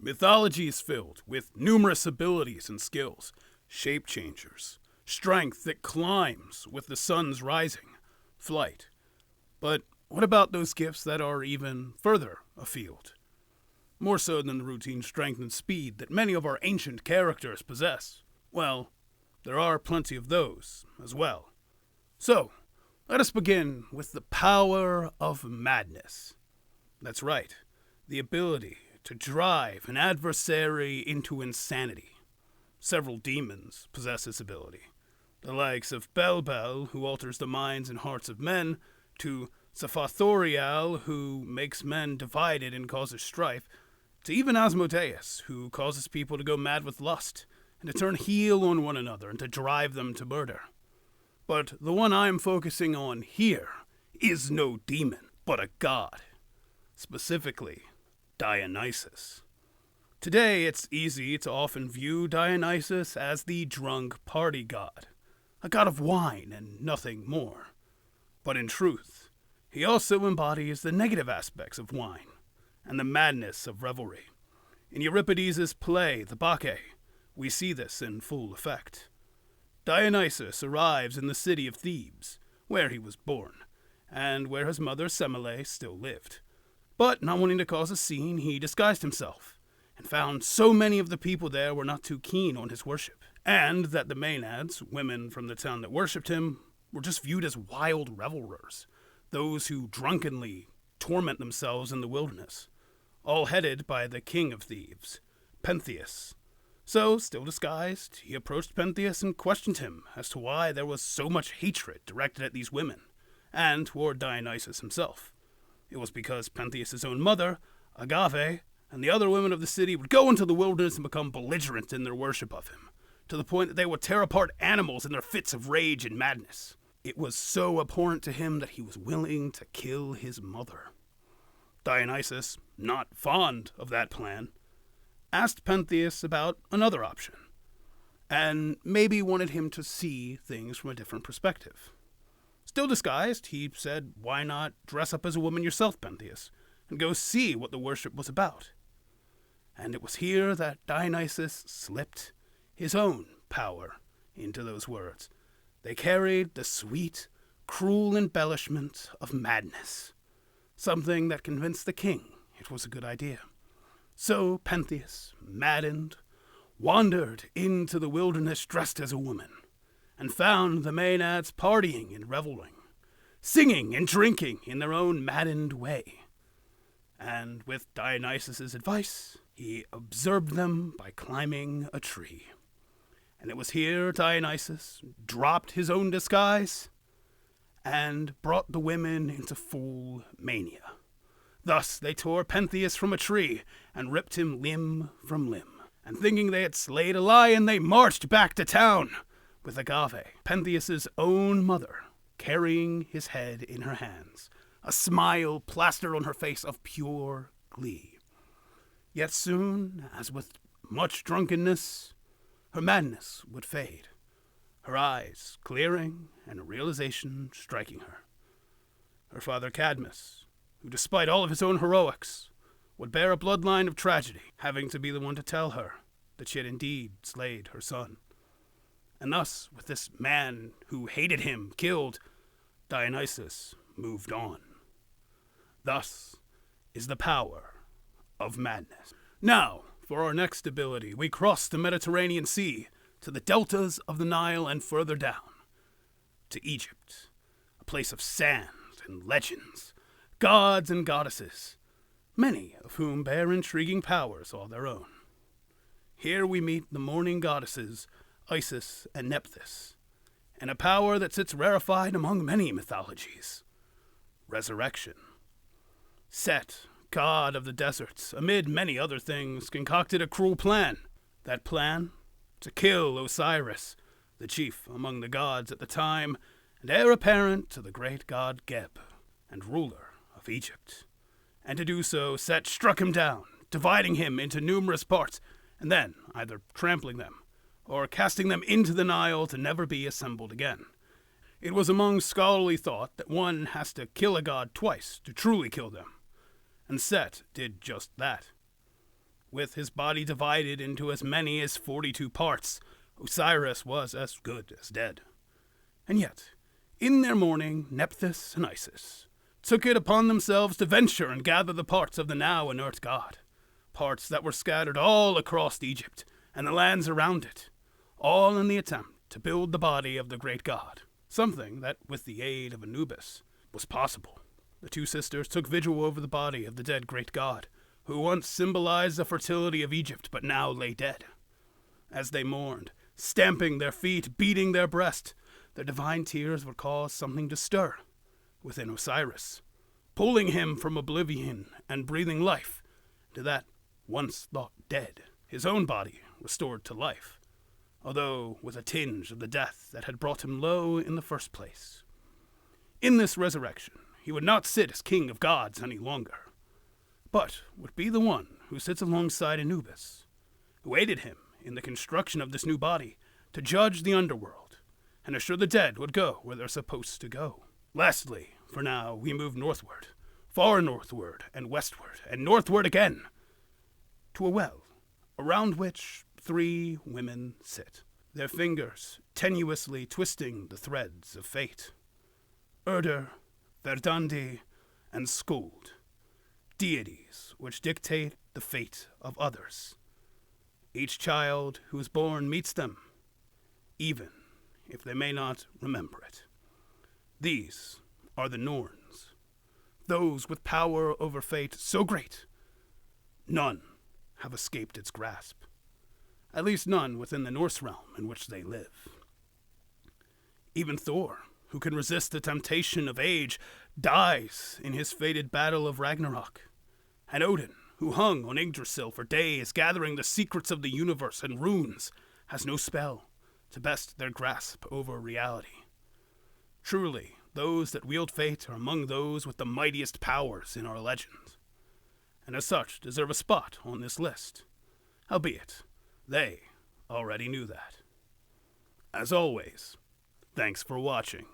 Mythology is filled with numerous abilities and skills, shape changers, strength that climbs with the sun's rising, flight. But what about those gifts that are even further afield? More so than the routine strength and speed that many of our ancient characters possess. Well, there are plenty of those as well. So, let us begin with the power of madness. That's right, the ability to drive an adversary into insanity. Several demons possess this ability. The likes of Bel, who alters the minds and hearts of men, to Sephathoriel, who makes men divided and causes strife, to even Asmodeus, who causes people to go mad with lust, and to turn heel on one another and to drive them to murder. But the one I'm focusing on here is no demon, but a god. Specifically, Dionysus. Today, it's easy to often view Dionysus as the drunk party god, a god of wine and nothing more. But in truth, he also embodies the negative aspects of wine and the madness of revelry. In Euripides' play, The Bacchae, we see this in full effect. Dionysus arrives in the city of Thebes, where he was born, and where his mother Semele still lived. But not wanting to cause a scene, he disguised himself, and found so many of the people there were not too keen on his worship, and that the Maenads, women from the town that worshipped him, were just viewed as wild revelers, those who drunkenly torment themselves in the wilderness, all headed by the king of Thebes, Pentheus. So, still disguised, he approached Pentheus and questioned him as to why there was so much hatred directed at these women, and toward Dionysus himself. It was because Pentheus' own mother, Agave, and the other women of the city would go into the wilderness and become belligerent in their worship of him, to the point that they would tear apart animals in their fits of rage and madness. It was so abhorrent to him that he was willing to kill his mother. Dionysus, not fond of that plan, asked Pentheus about another option, and maybe wanted him to see things from a different perspective. Still disguised, he said, why not dress up as a woman yourself, Pentheus, and go see what the worship was about? And it was here that Dionysus slipped his own power into those words. They carried the sweet, cruel embellishment of madness, something that convinced the king it was a good idea. So Pentheus, maddened, wandered into the wilderness dressed as a woman, and found the Maenads partying and reveling, singing and drinking in their own maddened way. And with Dionysus' advice, he observed them by climbing a tree. And it was here Dionysus dropped his own disguise and brought the women into full mania. Thus they tore Pentheus from a tree and ripped him limb from limb. And thinking they had slayed a lion, they marched back to town, with Agave, Pentheus' own mother, carrying his head in her hands, a smile plastered on her face of pure glee. Yet soon, as with much drunkenness, her madness would fade, her eyes clearing and a realization striking her. Her father Cadmus, who despite all of his own heroics, would bear a bloodline of tragedy, having to be the one to tell her that she had indeed slayed her son. And thus, with this man who hated him killed, Dionysus moved on. Thus is the power of madness. Now, for our next ability, we cross the Mediterranean Sea to the deltas of the Nile and further down, to Egypt, a place of sand and legends, gods and goddesses, many of whom bear intriguing powers all their own. Here we meet the morning goddesses Isis and Nephthys, and a power that sits rarefied among many mythologies: resurrection. Set, god of the deserts, amid many other things, concocted a cruel plan. That plan? To kill Osiris, the chief among the gods at the time, and heir apparent to the great god Geb, and ruler of Egypt. And to do so, Set struck him down, dividing him into numerous parts, and then either trampling them or casting them into the Nile to never be assembled again. It was among scholarly thought that one has to kill a god twice to truly kill them, and Set did just that. with his body divided into as many as 42 parts, Osiris was as good as dead. And yet, in their mourning, Nephthys and Isis took it upon themselves to venture and gather the parts of the now inert god, parts that were scattered all across Egypt and the lands around it, all in the attempt to build the body of the great god, something that, with the aid of Anubis, was possible. The two sisters took vigil over the body of the dead great god, who once symbolized the fertility of Egypt but now lay dead. As they mourned, stamping their feet, beating their breast, their divine tears would cause something to stir within Osiris, pulling him from oblivion and breathing life to that once thought dead, his own body restored to life, although with a tinge of the death that had brought him low in the first place. In this resurrection, he would not sit as king of gods any longer, but would be the one who sits alongside Anubis, who aided him in the construction of this new body to judge the underworld and assure the dead would go where they're supposed to go. Lastly, for now, we move northward, far northward and westward and northward again, to a well, around which 3 women sit, their fingers tenuously twisting the threads of fate. Urder, Verdandi, and Skuld, deities which dictate the fate of others. Each child who is born meets them, even if they may not remember it. These are the Norns, those with power over fate so great, none have escaped its grasp, at least none within the Norse realm in which they live. Even Thor, who can resist the temptation of age, dies in his fated battle of Ragnarok, and Odin, who hung on Yggdrasil for days gathering the secrets of the universe and runes, has no spell to best their grasp over reality. Truly, those that wield fate are among those with the mightiest powers in our legend, and as such deserve a spot on this list, albeit they already knew that. As always, thanks for watching.